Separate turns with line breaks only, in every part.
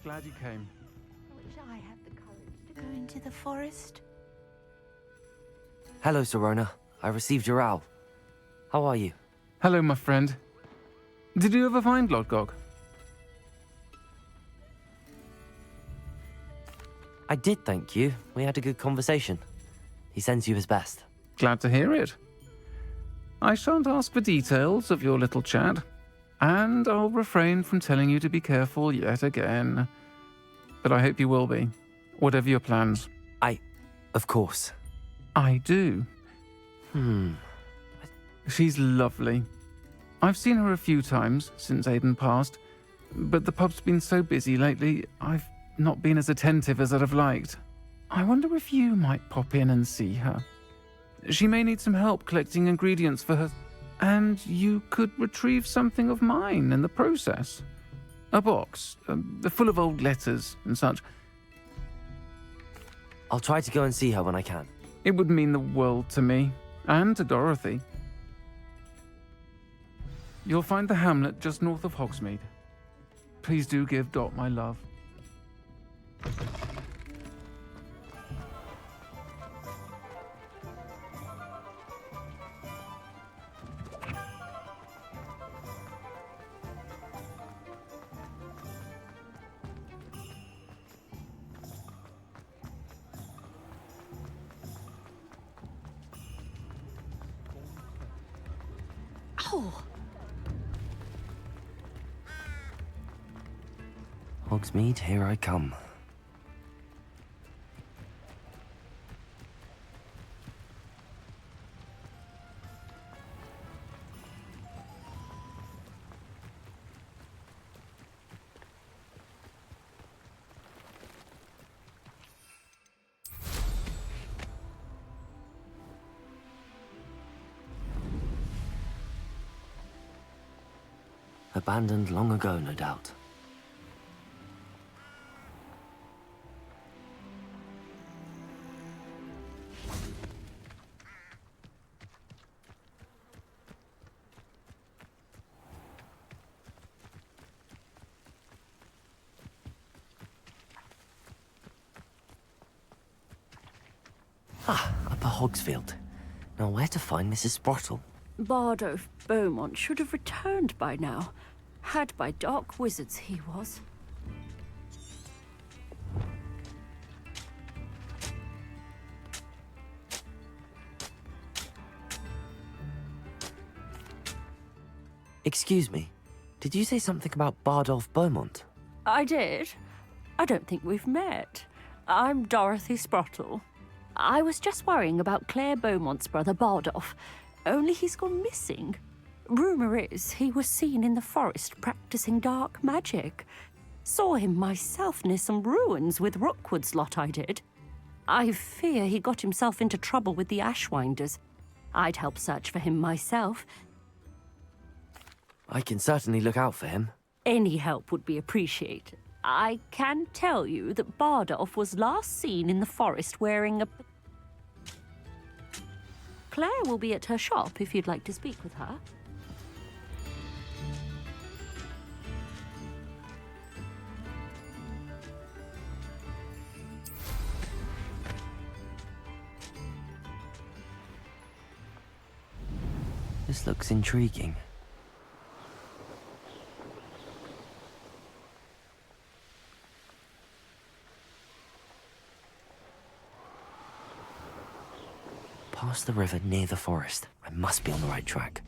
Glad you came.
I wish I had the courage to go into the forest.
Hello, Serona. I received your owl. How are you?
Hello, my friend. Did you ever find Lodgok?
I did, thank you. We had a good conversation. He sends you his best.
Glad to hear it. I shan't ask for details of your little chat, and I'll refrain from telling you to be careful yet again. But I hope you will be, whatever your plans.
Of course.
I do. She's lovely. I've seen her a few times since Aiden passed, but the pub's been so busy lately, I've not been as attentive as I'd have liked. I wonder if you might pop in and see her. She may need some help collecting ingredients for her, and you could retrieve something of mine in the process. A box, full of old letters and such.
I'll try to go and see her when I can.
It would mean the world to me, and to Dorothy. You'll find the hamlet just north of Hogsmeade. Please do give Dot my love.
Oh,
Hogsmeade, here I come. Abandoned long ago, no doubt. Upper Hogsfield. Now where to find Mrs. Sprottle?
Bardolph Beaumont should have returned by now. Had by dark wizards he was.
Excuse me, did you say something about Bardolph Beaumont?
I did. I don't think we've met. I'm Dorothy Sprottle. I was just worrying about Claire Beaumont's brother Bardolph, only he's gone missing. Rumour is he was seen in the forest practicing dark magic. Saw him myself near some ruins with Rookwood's lot I did. I fear he got himself into trouble with the Ashwinders. I'd help search for him myself.
I can certainly look out for him.
Any help would be appreciated. I can tell you that Bardolph was last seen in the forest wearing a... Claire will be at her shop if you'd like to speak with her.
This looks intriguing. Past the river near the forest. I must be on the right track.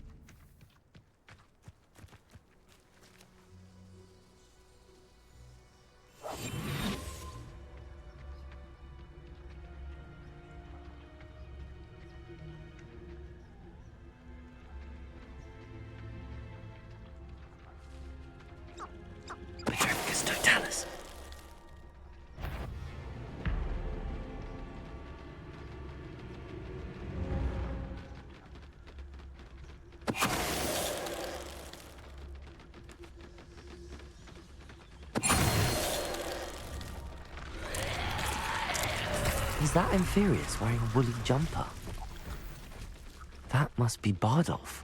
Petrificus totalis. Is that Inferius wearing a woolly jumper? That must be Bardolph.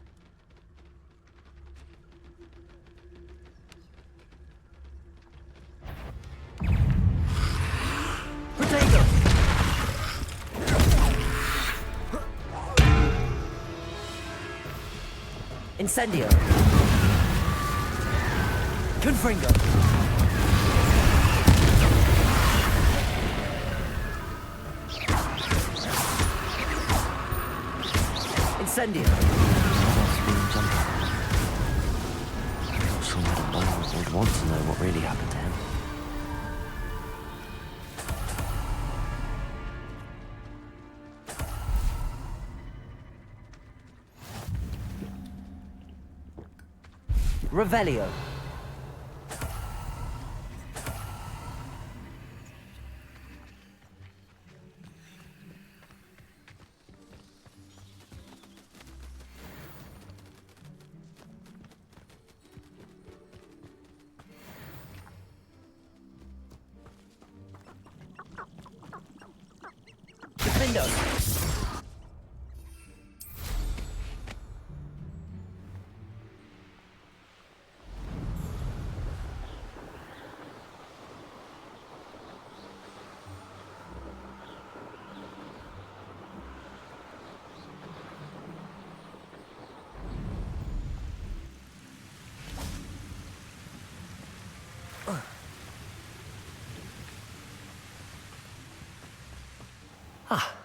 Incendio! Confringo! Incendio! I'm not sure Madame Beaumont would want to know what really happened to him. Revelio. Defendo.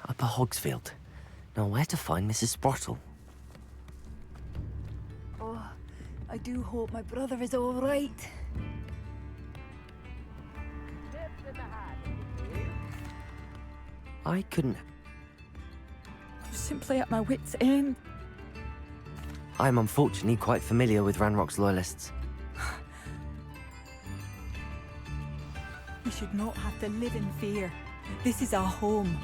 Upper Hogsfield. Now where to find Mrs. Sprottle?
Oh, I do hope my brother is all right.
I couldn't...
I'm simply at my wit's end.
I'm unfortunately quite familiar with Ranrock's loyalists.
We should not have to live in fear. This is our home.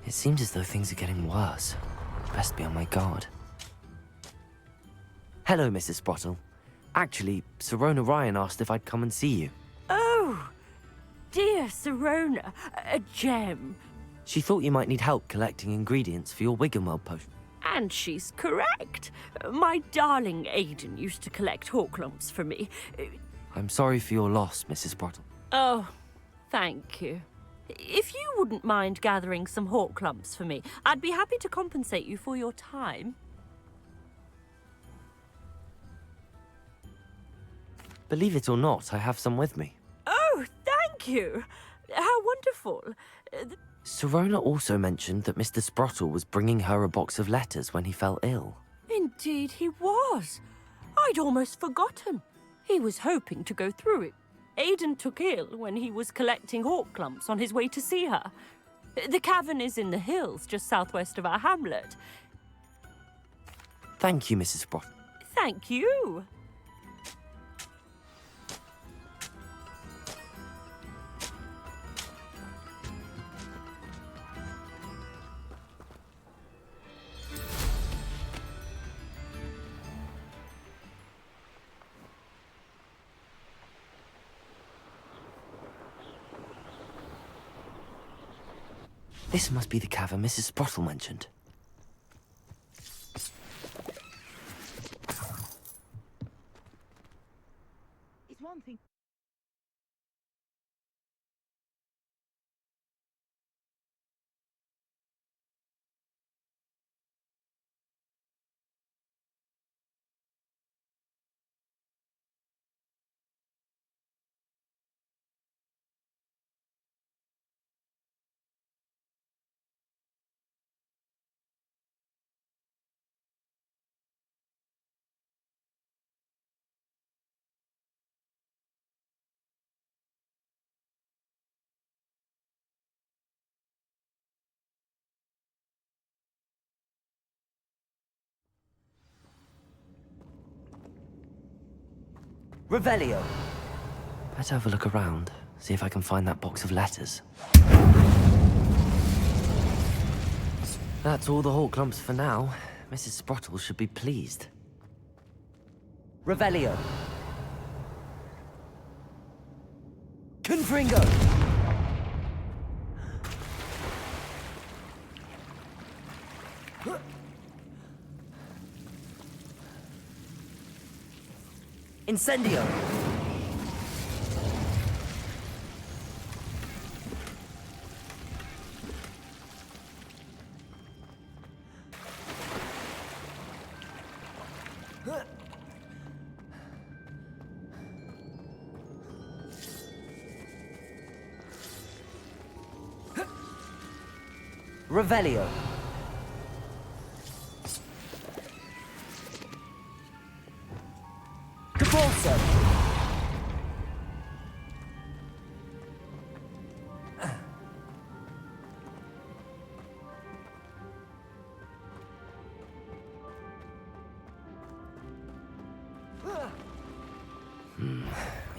It seems as though things are getting worse. Best be on my guard. Hello, Mrs. Sprottle. Actually, Sirona Ryan asked if I'd come and see you.
Oh, dear Sirona, a gem.
She thought you might need help collecting ingredients for your Wiggenweld potion.
And she's correct. My darling Aidan used to collect hawk lumps for me.
I'm sorry for your loss, Mrs. Sprottle.
Oh, thank you. If you wouldn't mind gathering some hawk lumps for me, I'd be happy to compensate you for your time.
Believe it or not, I have some with me.
Oh, thank you. How wonderful.
Sirona also mentioned that Mr. Sprottle was bringing her a box of letters when he fell ill.
Indeed he was. I'd almost forgotten. He was hoping to go through it. Aidan took ill when he was collecting hawk clumps on his way to see her. The cavern is in the hills just southwest of our hamlet.
Thank you, Mrs. Sprottle.
Thank you.
This must be the cavern Mrs. Sprottle mentioned.
It's one thing.
Revelio. Better have a look around, see if I can find that box of letters. That's all the hawk lumps for now. Mrs. Sprottle should be pleased. Revelio. Confringo. Incendio! Revelio. Capulso.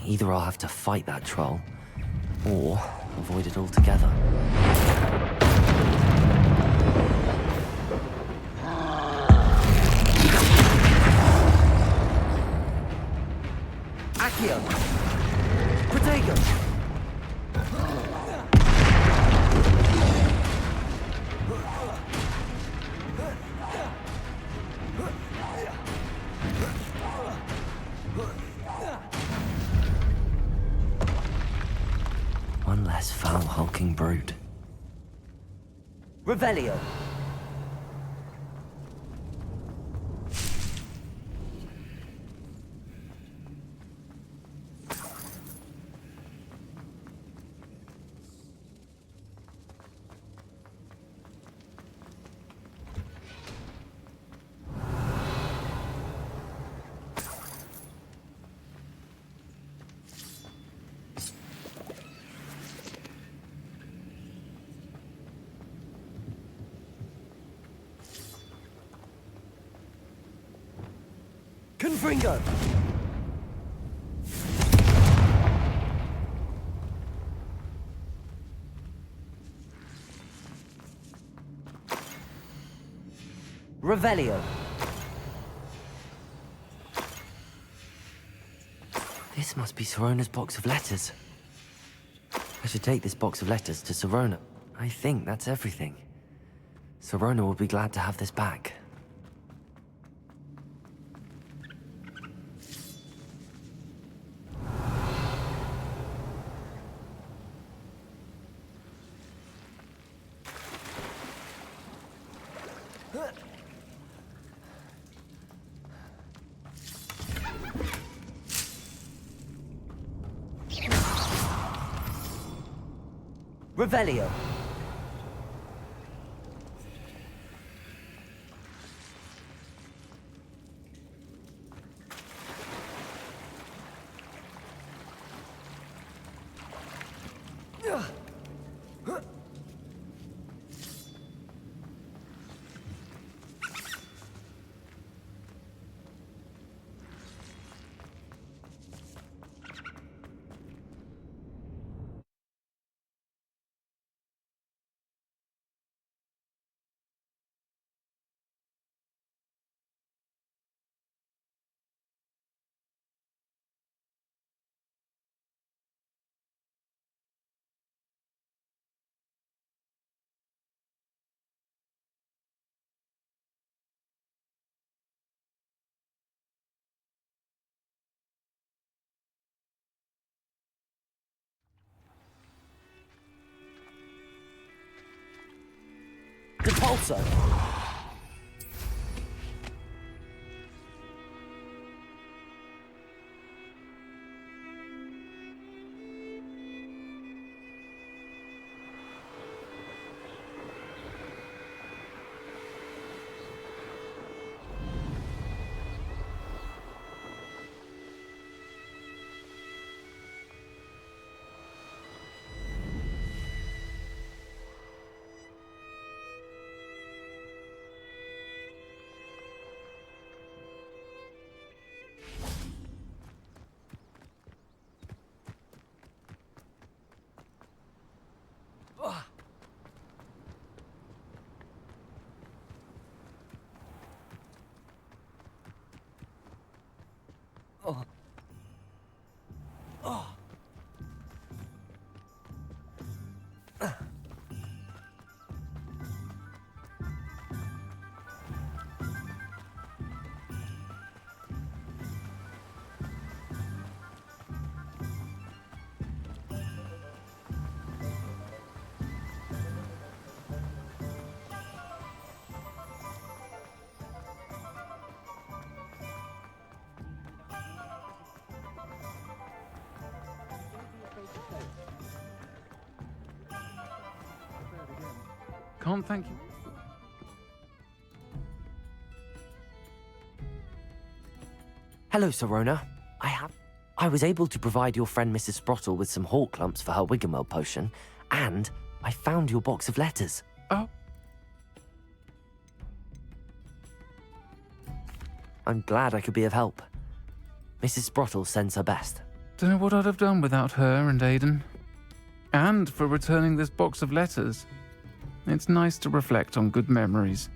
Either I'll have to fight that troll, or avoid it altogether. Accio! Protego! One less foul hulking brute. Revelio! Confringo! Revelio! This must be Sirona's box of letters. I should take this box of letters to Sirona. I think that's everything. Sirona will be glad to have this back. Revelio. Depulso.
can't thank you.
Hello, Sorona. I was able to provide your friend Mrs. Sprottle with some hawk lumps for her Wiggenweld potion, and I found your box of letters.
Oh,
I'm glad I could be of help. Mrs. Sprottle sends her best.
don't know what I'd have done without her and Aidan. And for returning this box of letters. It's nice to reflect on good memories.